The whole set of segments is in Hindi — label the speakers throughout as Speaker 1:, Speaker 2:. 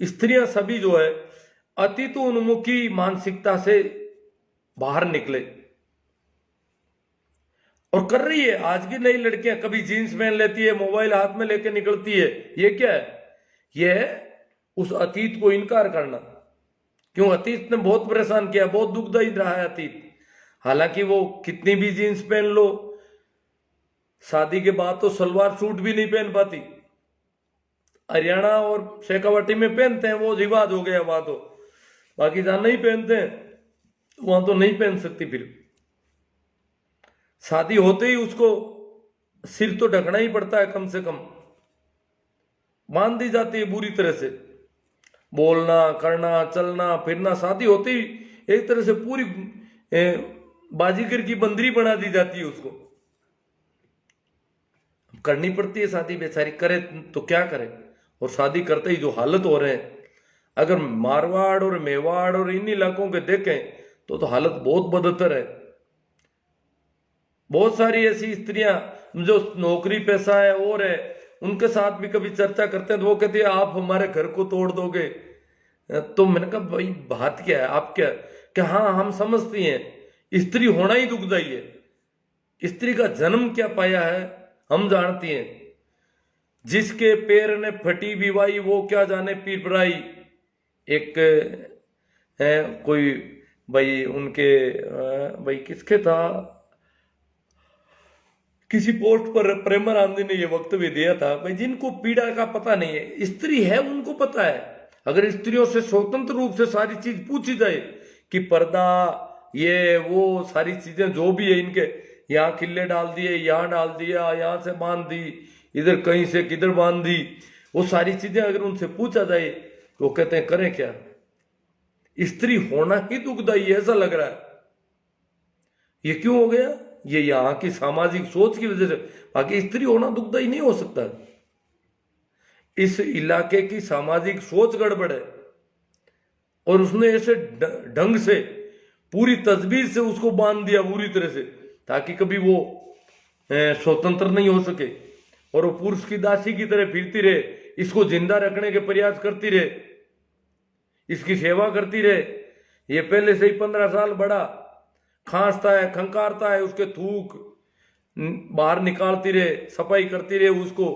Speaker 1: स्त्रियां सभी जो है अतीत उन्मुखी मानसिकता से बाहर निकले और कर रही है। आज की नई लड़कियां कभी जीन्स पहन लेती है, मोबाइल हाथ में लेके निकलती है। ये क्या है? ये है उस अतीत को इनकार करना। क्यों? अतीत ने बहुत परेशान किया, बहुत दुखदायी रहा है अतीत। हालांकि वो कितनी भी जीन्स पहन लो, शादी के बाद तो सलवार सूट भी नहीं पहन पाती। हरियाणा और शेखावाटी में पहनते हैं, वो रिवाज हो गया वहां तो। बाकी जहां नहीं पहनते हैं वहां तो नहीं पहन सकती। फिर शादी होते ही उसको सिर तो ढकना ही पड़ता है, कम से कम बांध दी जाती है बुरी तरह से। बोलना, करना, चलना, फिरना शादी होते ही एक तरह से पूरी बाजीगर की बंदरी बना दी जाती है उसको। करनी पड़ती है शादी, बेचारी करे तो क्या करे। और शादी करते ही जो हालत हो रहे हैं, अगर मारवाड़ और मेवाड़ और इन इलाकों के देखें तो हालत बहुत बदतर है। बहुत सारी ऐसी स्त्रियां जो नौकरी पेशा है और है, उनके साथ भी कभी चर्चा करते हैं तो वो कहती है आप हमारे घर को तोड़ दोगे। तो मैंने कहा भाई बात क्या है, आप क्या हाँ हम समझती हैं स्त्री होना ही दुखदाई है। स्त्री का जन्म क्या पाया है हम जानती हैं। जिसके पैर ने फटी विवाई वो क्या जाने पीर पराई। एक है कोई भाई उनके भाई किसके था, किसी पोस्ट पर प्रेमानंद ने ये वक्तव्य दिया था भाई जिनको पीड़ा का पता नहीं है, स्त्री है उनको पता है। अगर स्त्रियों से स्वतंत्र रूप से सारी चीज पूछी जाए कि पर्दा ये वो सारी चीजें जो भी है इनके, यहाँ किले डाल दिए, यहाँ डाल दिया, यहाँ से बांध दी, इधर कहीं से किधर बांध दी, वो सारी चीजें अगर उनसे पूछा जाए तो वो कहते हैं करें क्या। स्त्री होना ही दुखदाई है ऐसा लग रहा है। ये क्यों हो गया? ये यहाँ की सामाजिक सोच की वजह से। बाकी स्त्री होना दुखदाई नहीं हो सकता। इस इलाके की सामाजिक सोच गड़बड़ है और उसने ऐसे ढंग से पूरी तजवीज से उसको बांध दिया बुरी तरह से, ताकि कभी वो स्वतंत्र नहीं हो सके और वो पुरुष की दासी की तरह फिरती रहे, इसको जिंदा रखने के प्रयास करती रहे, इसकी सेवा करती रहे। ये पहले से ही 15 साल बड़ा खांसता है, खंकारता है, उसके थूक बाहर निकालती रहे, सफाई करती रहे उसको।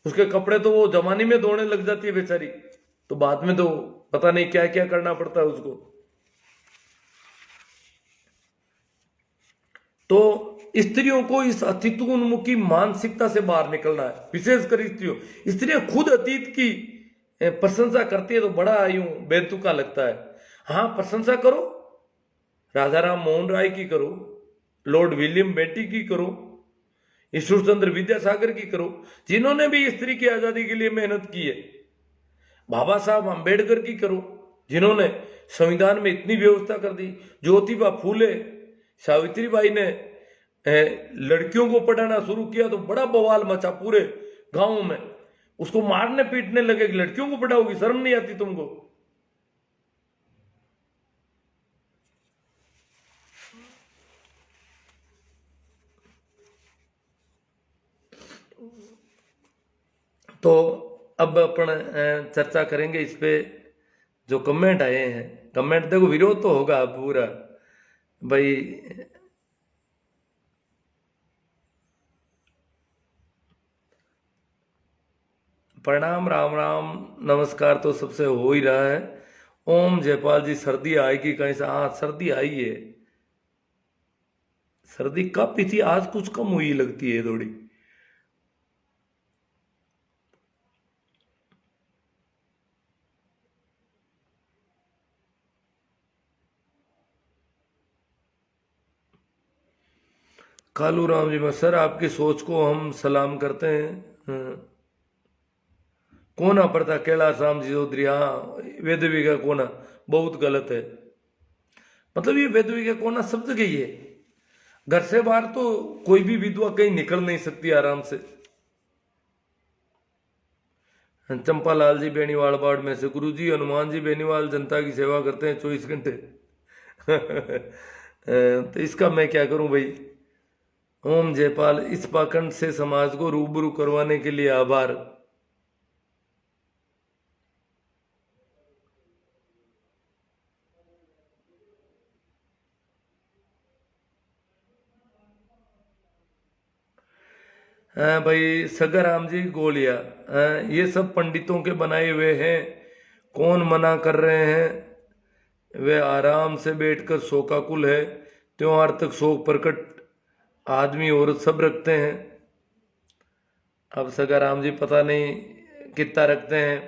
Speaker 1: उसके कपड़े तो वो जमाने में धोने लग जाती है बेचारी, तो बाद में तो पता नहीं क्या क्या करना पड़ता है उसको। तो स्त्रियों को इस अतीतोन्मुखी मानसिकता से बाहर निकलना है, विशेषकर स्त्रियां खुद अतीत की प्रशंसा करती है तो बड़ा यूं बेतुका लगता है। हाँ प्रशंसा करो, राजा राम मोहन राय की करो, लॉर्ड विलियम बेंटी की करो, ईश्वर चंद्र विद्यासागर की करो, जिन्होंने भी स्त्री की आजादी के लिए मेहनत की है। बाबा साहब अंबेडकर की करो, जिन्होंने संविधान में इतनी व्यवस्था कर दी। ज्योतिबा फूले, सावित्रीबाई ने लड़कियों को पढ़ाना शुरू किया तो बड़ा बवाल मचा पूरे गांव में। उसको मारने पीटने लगे कि लड़कियों को पढ़ाओगी, शर्म नहीं आती तुमको। तो अब अपन चर्चा करेंगे इस पे जो कमेंट आए हैं। कमेंट देखो विरोध तो होगा पूरा भाई। प्रणाम, राम राम, नमस्कार तो सबसे हो ही रहा है। ओम जयपाल जी, सर्दी आएगी कहीं से? हाँ सर्दी आई है। सर्दी कब भी थी, आज कुछ कम हुई लगती है थोड़ी। कालू राम जी, मैं सर आपकी सोच को हम सलाम करते हैं। कोना पड़ता कैलाश राम जी चौधरी, हाँ वेदवी का कोना बहुत गलत है। मतलब ये वेदवी का कोना सब जगह ही है। घर से बाहर तो कोई भी विधवा कहीं निकल नहीं सकती आराम से। चंपालाल जी बेनीवाल वार्ड में से, गुरु जी हनुमान जी बेनीवाल जनता की सेवा करते हैं 24 घंटे। तो इसका मैं क्या करूं भाई। ओम जयपाल, इस पाखंड से समाज को रूबरू करवाने के लिए आभार। भाई सगाराम जी गोलिया, ये सब पंडितों के बनाए हुए हैं, कौन मना कर रहे हैं। वे आराम से बैठकर शोकाकुल है, त्योहार तक शोक प्रकट आदमी औरत सब रखते हैं। अब सगाराम जी पता नहीं कितना रखते हैं।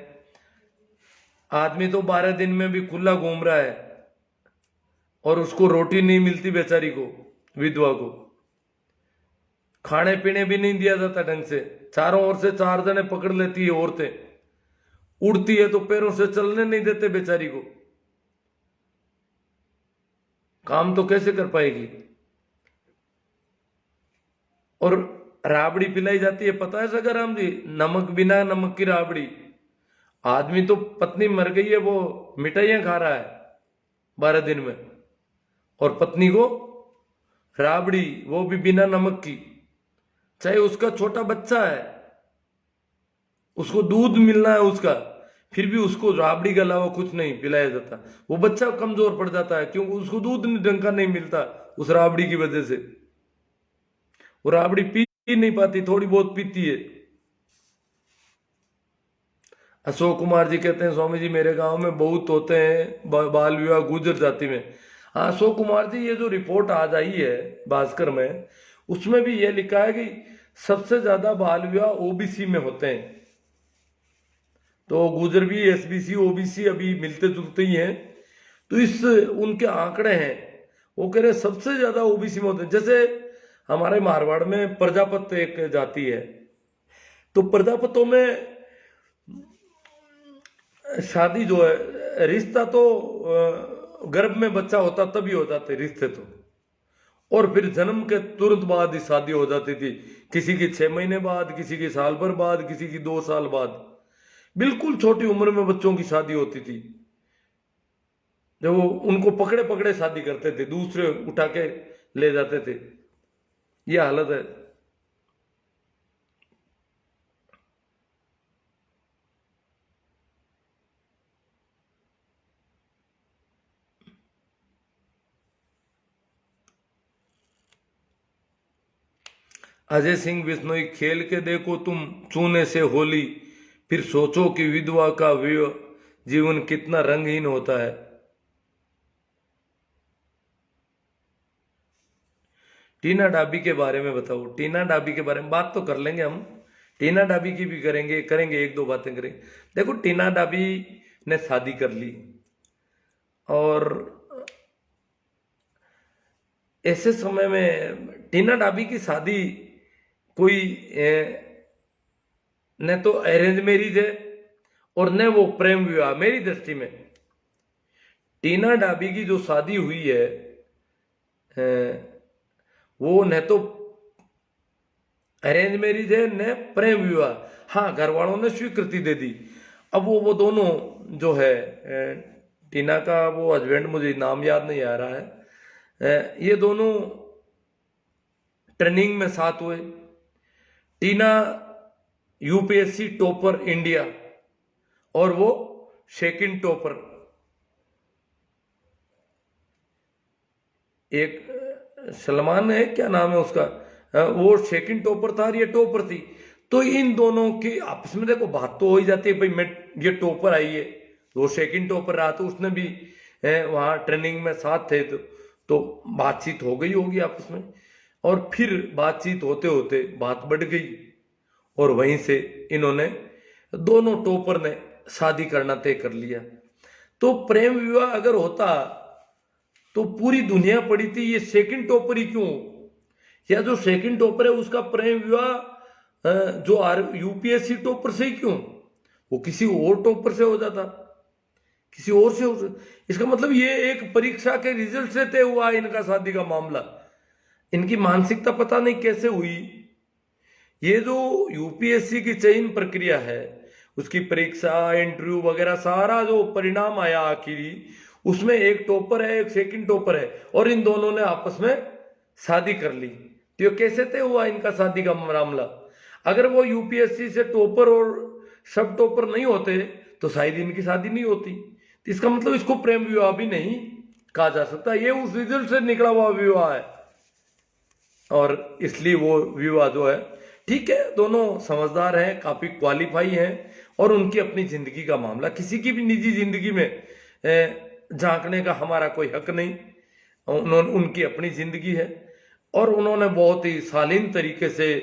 Speaker 1: आदमी तो 12 दिन में भी खुला घूम रहा है और उसको रोटी नहीं मिलती बेचारी को, विधवा को खाने पीने भी नहीं दिया जाता ढंग से। चारों ओर से 4 जने पकड़ लेती है औरतें, उड़ती है तो पैरों से चलने नहीं देते बेचारी को। काम तो कैसे कर पाएगी। और राबड़ी पिलाई जाती है, पता है सगाराम जी, नमक बिना नमक की राबड़ी। आदमी तो पत्नी मर गई है, वो मिठाइयां खा रहा है 12 दिन में, और पत्नी को राबड़ी, वो भी बिना नमक की। चाहे उसका छोटा बच्चा है, उसको दूध मिलना है उसका, फिर भी उसको राबड़ी के अलावा कुछ नहीं पिलाया जाता। वो बच्चा कमजोर पड़ जाता है क्योंकि उसको दूध ढंग का नहीं मिलता उस राबड़ी की वजह से। वो राबड़ी पी नहीं पाती, थोड़ी बहुत पीती है। अशोक कुमार जी कहते हैं स्वामी जी मेरे गांव में बहुत होते हैं बाल विवाह गुजर जाति में। हाँ अशोक कुमार जी, ये जो रिपोर्ट आज आई है भास्कर में, उसमें भी ये लिखा है कि सबसे ज्यादा बाल विवाह ओबीसी में होते हैं। तो गुजर भी एसबीसी ओबीसी अभी मिलते जुलते ही हैं। तो इस उनके आंकड़े हैं, वो कह रहे हैं सबसे ज्यादा ओबीसी में होते हैं। जैसे हमारे मारवाड़ में प्रजापत एक जाति है, तो प्रजापतों में शादी जो है, रिश्ता तो गर्भ में बच्चा होता तभी हो जाते रिश्ते तो, और फिर जन्म के तुरंत बाद ही शादी हो जाती थी। किसी की 6 महीने बाद, किसी की साल भर बाद, किसी की 2 साल बाद। बिल्कुल छोटी उम्र में बच्चों की शादी होती थी। जब वो उनको पकड़े पकड़े शादी करते थे, दूसरे उठा के ले जाते थे। ये हालत है। अजय सिंह बिश्नोई, खेल के देखो तुम चूने से होली, फिर सोचो कि विधवा का जीवन कितना रंगहीन होता है। टीना डाबी के बारे में बताओ। टीना डाबी के बारे में बात तो कर लेंगे हम, टीना डाबी की भी करेंगे 1-2 बातें करेंगे। देखो टीना डाबी ने शादी कर ली, और ऐसे समय में टीना डाबी की शादी कोई न तो अरेंज मैरिज है और न वो प्रेम विवाह। मेरी दृष्टि में टीना डाबी की जो शादी हुई है, वो न तो अरेंज मैरिज है न प्रेम विवाह। हाँ, घर वालों ने स्वीकृति दे दी। अब वो दोनों जो है, टीना का वो हस्बैंड, मुझे नाम याद नहीं आ रहा है, ये दोनों ट्रेनिंग में साथ हुए। टीना यूपीएससी टॉपर इंडिया और वो सेकंड टॉपर। एक सलमान है, क्या नाम है उसका, वो सेकंड टॉपर था और ये टॉपर थी। तो इन दोनों की आपस में देखो बात तो हो ही जाती है, भाई मैं ये टॉपर आई है, वो सेकंड टॉपर रहा, तो उसने भी वहां ट्रेनिंग में साथ थे, तो बातचीत हो गई होगी आपस में। और फिर बातचीत होते होते बात बढ़ गई, और वहीं से इन्होंने दोनों टॉपर ने शादी करना तय कर लिया। तो प्रेम विवाह अगर होता तो पूरी दुनिया पड़ी थी, ये सेकंड टॉपर ही क्यों, या जो सेकंड टॉपर है उसका प्रेम विवाह जो यूपीएससी टॉपर से ही क्यों, वो किसी और टॉपर से हो जाता, किसी और से हो। इसका मतलब ये एक परीक्षा के रिजल्ट से तय हुआ इनका शादी का मामला। इनकी मानसिकता पता नहीं कैसे हुई। ये जो यूपीएससी की चयन प्रक्रिया है, उसकी परीक्षा, इंटरव्यू वगैरह सारा जो परिणाम आया आखिरी, उसमें एक टॉपर है एक सेकंड टॉपर है, और इन दोनों ने आपस में शादी कर ली। तो ये कैसे तय हुआ इनका शादी का मामला। अगर वो यूपीएससी से टॉपर और सब टॉपर नहीं होते तो शायद इनकी शादी नहीं होती। तो इसका मतलब इसको प्रेम विवाह भी नहीं कहा जा सकता, ये उस रिजल्ट से निकला हुआ विवाह है। और इसलिए वो विवाह जो है ठीक है, दोनों समझदार हैं, काफी क्वालिफाई हैं, और उनकी अपनी जिंदगी का मामला, किसी की भी निजी जिंदगी में झांकने का हमारा कोई हक नहीं। उन्होंने उनकी अपनी जिंदगी है, और उन्होंने बहुत ही शालीन तरीके से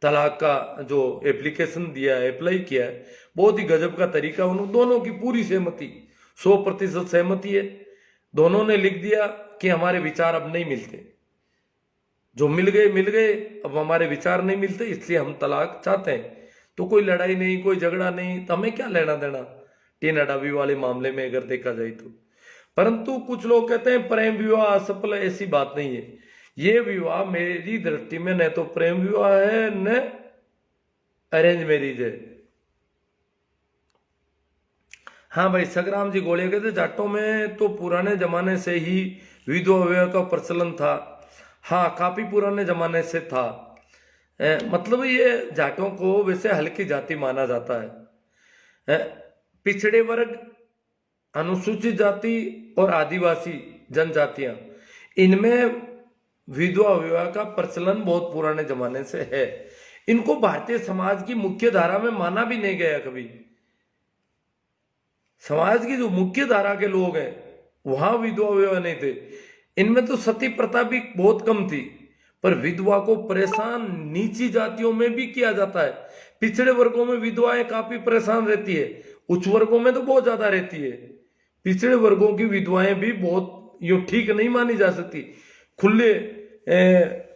Speaker 1: तलाक का जो एप्लीकेशन दिया है, अप्लाई किया है, बहुत ही गजब का तरीका। उन दोनों की पूरी सहमति, 100% सहमति है। दोनों ने लिख दिया कि हमारे विचार अब नहीं मिलते, जो मिल गए, अब हमारे विचार नहीं मिलते, इसलिए हम तलाक चाहते हैं। तो कोई लड़ाई नहीं, कोई झगड़ा नहीं, तो हमें क्या लेना देना टीन अडावी वाले मामले में अगर देखा जाए तो। परंतु कुछ लोग कहते हैं प्रेम विवाह असफल है, ऐसी बात नहीं है। ये विवाह मेरी दृष्टि में न तो प्रेम विवाह है न अरेंज मैरिज है। हाँ भाई, सगराम जी गोले कहते जाटों में तो पुराने जमाने से ही विधवा विवाह का प्रचलन था। हाँ, काफी पुराने जमाने से था। मतलब ये जाटों को वैसे हल्की जाति माना जाता है। पिछड़े वर्ग, अनुसूचित जाति और आदिवासी जनजातियां, इनमें विधवा विवाह का प्रचलन बहुत पुराने जमाने से है। इनको भारतीय समाज की मुख्य धारा में माना भी नहीं गया कभी। समाज की जो मुख्य धारा के लोग हैं वहां विधवा विवाह नहीं थे। इनमें तो सती प्रथा भी बहुत कम थी, पर विधवा को परेशान नीची जातियों में भी किया जाता है। पिछड़े वर्गों में विधवाएं काफी परेशान रहती है, उच्च वर्गों में तो बहुत ज्यादा रहती है। पिछड़े वर्गों की विधवाएं भी बहुत यूं ठीक नहीं मानी जा सकती, खुले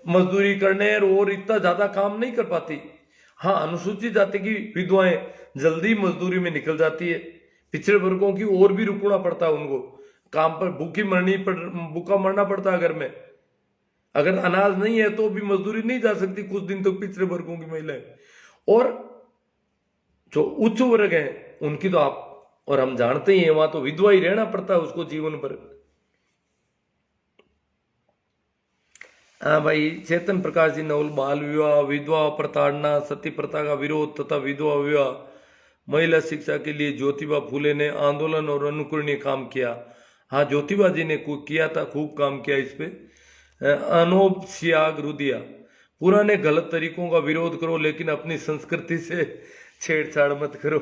Speaker 1: मजदूरी करने और इतना ज्यादा काम नहीं कर पाती। हाँ, अनुसूचित जाति की विधवाएं जल्दी मजदूरी में निकल जाती है। पिछड़े वर्गों की और भी रुकना पड़ता है, उनको काम पर भूखा मरना पड़ता है घर में। अगर अनाज नहीं है तो भी मजदूरी नहीं जा सकती कुछ दिन तक पिछड़े वर्गों की महिलाएं। और जो उच्च वर्ग है उनकी तो आप और हम जानते ही हैं, वहां तो विधवा ही रहना पड़ता है उसको जीवन भर। हाँ भाई, चेतन प्रकाश जी नवल, बाल विवाह, विधवा प्रताड़ना, सती प्रथा का विरोध तथा विधवा विवाह, महिला शिक्षा के लिए ज्योतिबा फूले ने आंदोलन और अनुकरणीय काम किया। हाँ, ज्योतिबा जी ने किया था, खूब काम किया इस पे। अनोब सियाग रुदिया, पुराने गलत तरीकों का विरोध करो लेकिन अपनी संस्कृति से छेड़छाड़ मत करो।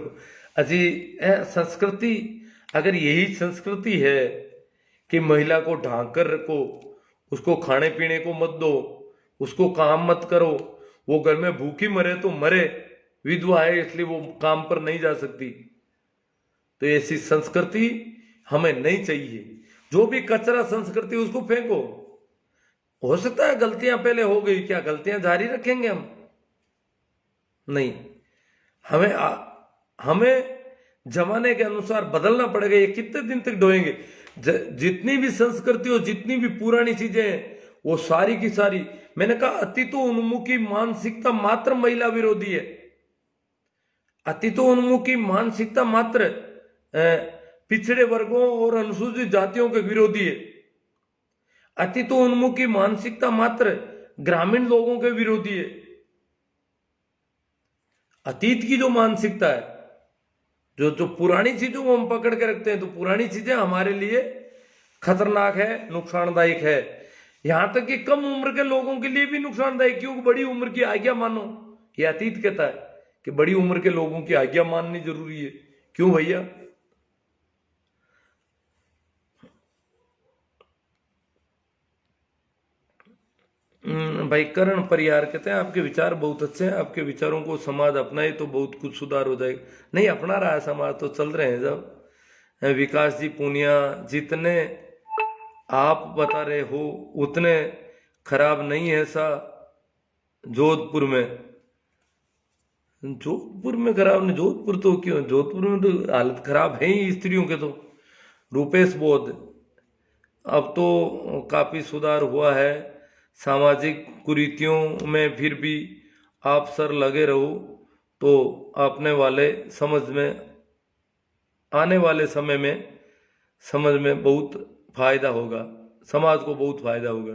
Speaker 1: अजी, संस्कृति, अगर यही संस्कृति है कि महिला को ढांक कर रखो, उसको खाने पीने को मत दो, उसको काम मत करो, वो घर में भूखी मरे तो मरे, विधवा है इसलिए वो काम पर नहीं जा सकती, तो ऐसी संस्कृति हमें नहीं चाहिए। जो भी कचरा संस्कृति उसको फेंको। हो सकता है गलतियां पहले हो गई, क्या गलतियां जारी रखेंगे हम? नहीं, हमें जमाने के अनुसार बदलना पड़ेगा। ये कितने दिन तक ढोएंगे? जितनी भी संस्कृति हो, जितनी भी पुरानी चीजें हैं, वो सारी की सारी, मैंने कहा अतीतोन्मुखी मानसिकता मात्र महिला विरोधी है। अतीतोन्मुखी मानसिकता मात्र पिछड़े वर्गों और अनुसूचित जातियों के विरोधी है। अतीतोन्मुखी मानसिकता मात्र ग्रामीण लोगों के विरोधी है। अतीत की जो मानसिकता है, जो पुरानी चीजों को हम पकड़ के रखते हैं, तो पुरानी चीजें हमारे लिए खतरनाक है, नुकसानदायक है। यहां तक कि कम उम्र के लोगों के लिए भी नुकसानदायक, क्योंकि बड़ी उम्र की आज्ञा मानो, ये अतीत कहता है कि बड़ी उम्र के लोगों की आज्ञा माननी जरूरी है। क्यों भैया? भाई करण परियार कहते हैं आपके विचार बहुत अच्छे हैं, आपके विचारों को समाज अपनाए तो बहुत कुछ सुधार हो जाएगा। नहीं अपना रहा है समाज, तो चल रहे हैं। जब विकास जी पूनिया, जितने आप बता रहे हो उतने खराब नहीं है सा जोधपुर में खराब नहीं। जोधपुर तो क्यों, जोधपुर में तो हालत खराब है ही स्त्रियों के। तो रूपेश बोध, अब तो काफी सुधार हुआ है सामाजिक कुरीतियों में, फिर भी आप सर लगे रहो तो आने वाले समय में समझ में बहुत फायदा होगा, समाज को बहुत फायदा होगा।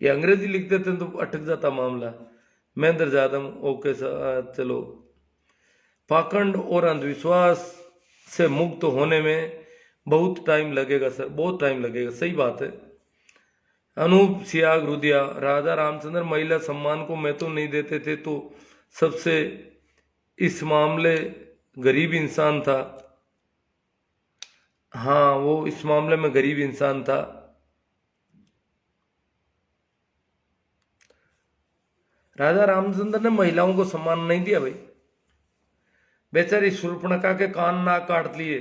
Speaker 1: ये अंग्रेजी लिख देते हैं तो अटक जाता मामला। महेंद्र जादव, ओके सर, चलो। पाखंड और अंधविश्वास से मुक्त होने में बहुत टाइम लगेगा सर, बहुत टाइम लगेगा, सही बात है। अनूप सियाग रुदिया, राजा रामचंद्र महिला सम्मान को मैं तो नहीं देते थे, तो सबसे इस मामले गरीब इंसान था। हाँ, वो इस मामले में गरीब इंसान था। राजा रामचंद्र ने महिलाओं को सम्मान नहीं दिया भाई। बेचारी शूर्पणखा के कान नाक काट लिए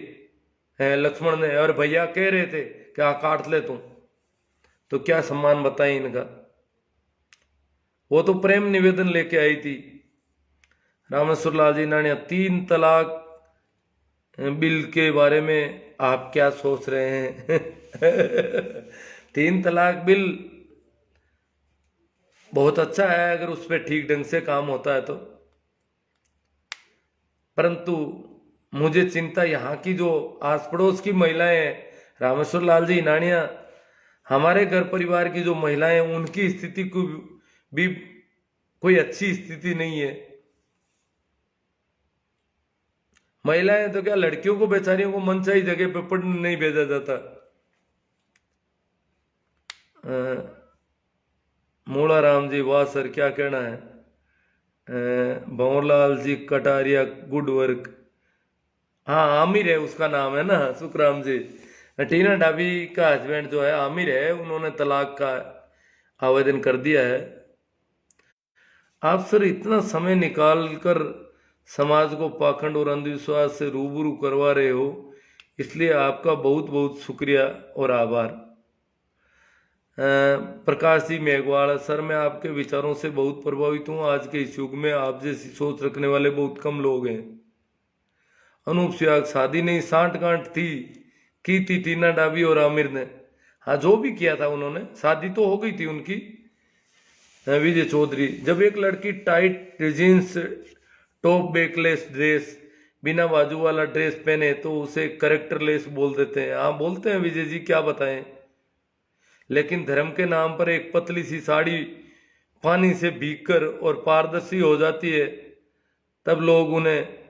Speaker 1: हैं लक्ष्मण ने, और भैया कह रहे थे कि हाँ काट ले तुम, तो क्या सम्मान बताएं इनका। वो तो प्रेम निवेदन लेके आई थी। रामेश्वर लाल जी नानिया, 3 तलाक बिल के बारे में आप क्या सोच रहे हैं? 3 तलाक बिल बहुत अच्छा है अगर उस पर ठीक ढंग से काम होता है तो, परंतु मुझे चिंता यहाँ की जो आस पड़ोस की महिलाएं हैं, रामेश्वर लाल जी नानिया, हमारे घर परिवार की जो महिलाएं हैं उनकी स्थिति को भी कोई अच्छी स्थिति नहीं है। महिलाएं तो क्या, लड़कियों को बेचारियों को मनचाही जगह पे पढ़ने नहीं भेजा जाता। मूला राम जी, वाह सर क्या कहना है। भंवरलाल जी कटारिया, गुड वर्क। हाँ आमिर है उसका नाम है ना, सुखराम जी। टीना डाबी का हस्बैंड जो है आमिर है, उन्होंने तलाक का आवेदन कर दिया है। आप सर इतना समय निकाल कर समाज को पाखंड और अंधविश्वास से रूबरू करवा रहे हो, इसलिए आपका बहुत बहुत शुक्रिया और आभार। प्रकाश जी मेघवाल, सर मैं आपके विचारों से बहुत प्रभावित हूँ। आज के इस युग में आप जैसी सोच रखने वाले बहुत कम लोग हैं। अनूप सियाग, शादी नहीं सांठ गांठ थी, की थी टीना डाबी और आमिर ने। हाँ जो भी किया था उन्होंने, शादी तो हो गई थी उनकी। विजय चौधरी, जब एक लड़की tight jeans top backless dress बिना बाजू वाला ड्रेस पहने तो उसे करेक्टरलेस बोल देते हैं। हाँ बोलते हैं विजय जी, क्या बताएं। लेकिन धर्म के नाम पर एक पतली सी साड़ी पानी से भीगकर और पारदर्शी हो जाती है, तब लोग उन्हें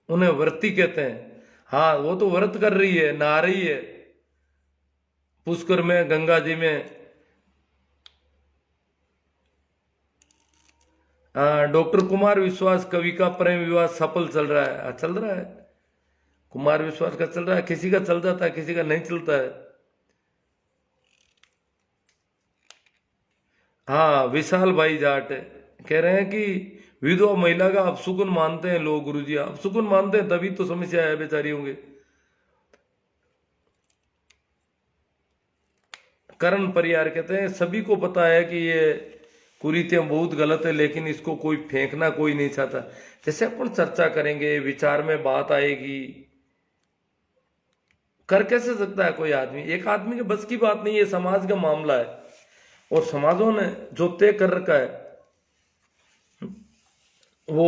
Speaker 1: व्रती कहते हैं। हाँ वो तो व्रत कर रही है, नहा रही है पुष्कर में, गंगा जी में। हाँ डॉक्टर कुमार विश्वास, कवि का प्रेम विवाह सफल चल रहा है। चल रहा है, कुमार विश्वास का चल रहा है, किसी का चल जाता है किसी का नहीं चलता है। हाँ विशाल भाई जाट कह रहे हैं कि विधवा महिला का अपशुकुन मानते हैं लोग। गुरुजी अपशुकुन मानते हैं तभी तो समस्या है बेचारी होंगे। करण परियार कहते हैं, सभी को पता है कि ये कुरीतियां बहुत गलत है, लेकिन इसको कोई फेंकना कोई नहीं चाहता। जैसे अपन चर्चा करेंगे, विचार में बात आएगी, कर कैसे सकता है कोई आदमी। एक आदमी के बस की बात नहीं है, समाज का मामला है और समाजों ने जो तय कर रखा है वो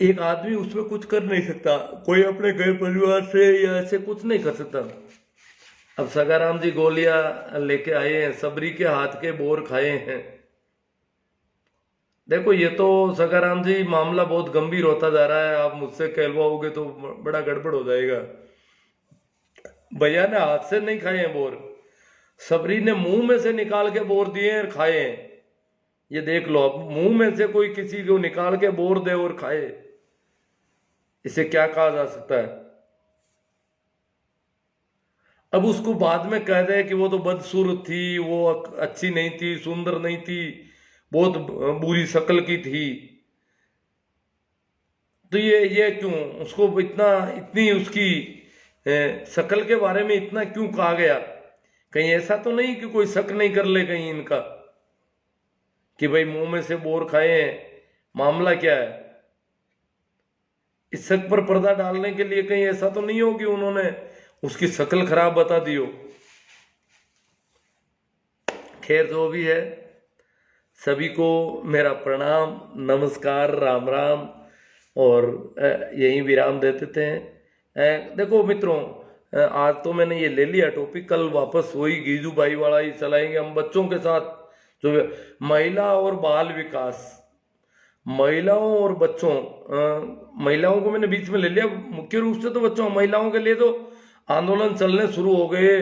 Speaker 1: एक आदमी उसमें कुछ कर नहीं सकता। कोई अपने घर परिवार से या ऐसे कुछ नहीं कर सकता। अब सगाराम जी गोलियां लेके आए हैं, सबरी के हाथ के बोर खाए हैं। देखो ये तो सगाराम जी मामला बहुत गंभीर होता जा रहा है। आप मुझसे कहलवाओगे तो बड़ा गड़बड़ हो जाएगा। भैया ने हाथ से नहीं खाए हैं बोर, सबरी ने मुंह में से निकाल के बोर दिए और खाए हैं। ये देख लो, अब मुंह में से कोई किसी को निकाल के बोर दे और खाए, इसे क्या कहा जा सकता है। अब उसको बाद में कह दे कि वो तो बदसूरत थी, वो अच्छी नहीं थी, सुंदर नहीं थी, बहुत बुरी शक्ल की थी, तो ये क्यों उसको इतना इतनी उसकी शक्ल के बारे में इतना क्यों कहा गया। कहीं ऐसा तो नहीं कि कोई शक नहीं कर ले कहीं इनका कि भाई मुंह में से बोर खाए हैं, मामला क्या है। इस शक पर पर्दा डालने के लिए कहीं ऐसा तो नहीं हो कि उन्होंने उसकी शक्ल खराब बता दी हो। खैर जो भी है, सभी को मेरा प्रणाम, नमस्कार, राम राम, और यही विराम दे देते हैं। देखो मित्रों, आज तो मैंने ये ले लिया टॉपिक, कल वापस वही गीजू भाई वाला ही चलाएंगे हम बच्चों के साथ। जो महिला और बाल विकास, महिलाओं और बच्चों, महिलाओं को मैंने बीच में ले लिया, मुख्य रूप से तो बच्चों, महिलाओं के लिए तो आंदोलन चलने शुरू हो गए,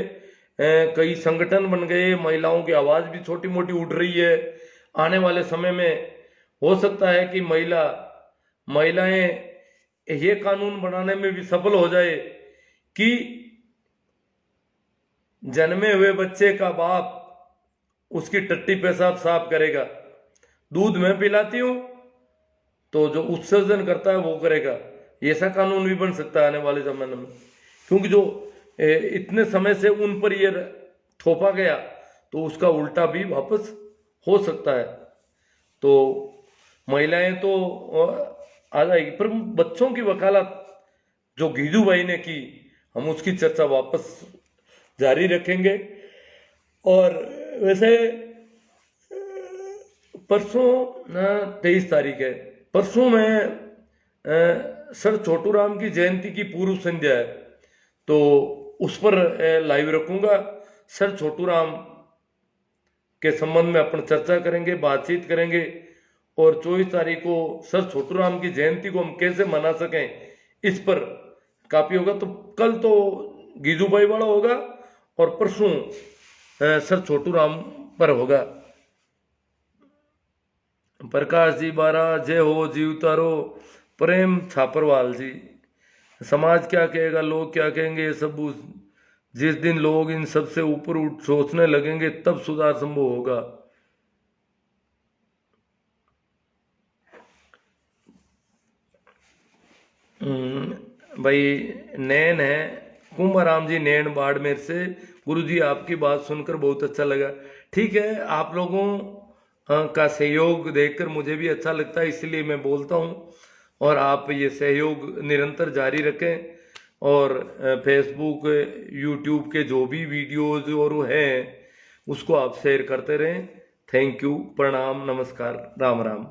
Speaker 1: कई संगठन बन गए, महिलाओं की आवाज भी छोटी मोटी उठ रही है। आने वाले समय में हो सकता है कि महिलाएं ये कानून बनाने में भी सफल हो जाए कि जन्मे हुए बच्चे का बाप उसकी टट्टी पेशाब साफ करेगा, दूध मैं पिलाती हूं तो जो उत्सर्जन करता है वो करेगा। ऐसा कानून भी बन सकता है आने वाले जमाने में, क्योंकि जो इतने समय से उन पर ये थोपा गया तो उसका उल्टा भी वापस हो सकता है। तो महिलाएं तो आ जाएगी, पर बच्चों की वकालत जो गीजू भाई ने की, हम उसकी चर्चा वापस जारी रखेंगे। और वैसे परसों 23 तारीख है, परसों में सर छोटू राम की जयंती की पूर्व संध्या है, तो उस पर लाइव रखूंगा। सर छोटू राम के संबंध में अपन चर्चा करेंगे, बातचीत करेंगे, और 24 तारीख को सर छोटू राम की जयंती को हम कैसे मना सकें इस पर काफी होगा। तो कल तो गीजू भाई वाला होगा और परसों सर छोटू राम पर होगा। प्रकाश जी बारा, जय हो जीव तारो, प्रेम छापरवाल जी। समाज क्या कहेगा, लोग क्या कहेंगे, ये सब जिस दिन लोग इन सब से ऊपर उठ सोचने लगेंगे तब सुधार संभव होगा। भाई नैन है, कुंभाराम जी नैन बाड़मेर से, गुरु जी आपकी बात सुनकर बहुत अच्छा लगा। ठीक है, आप लोगों का सहयोग देखकर मुझे भी अच्छा लगता है, इसलिए मैं बोलता हूँ, और आप ये सहयोग निरंतर जारी रखें। और फेसबुक यूट्यूब के जो भी वीडियोज और हैं उसको आप शेयर करते रहें। थैंक यू, प्रणाम, नमस्कार, राम राम।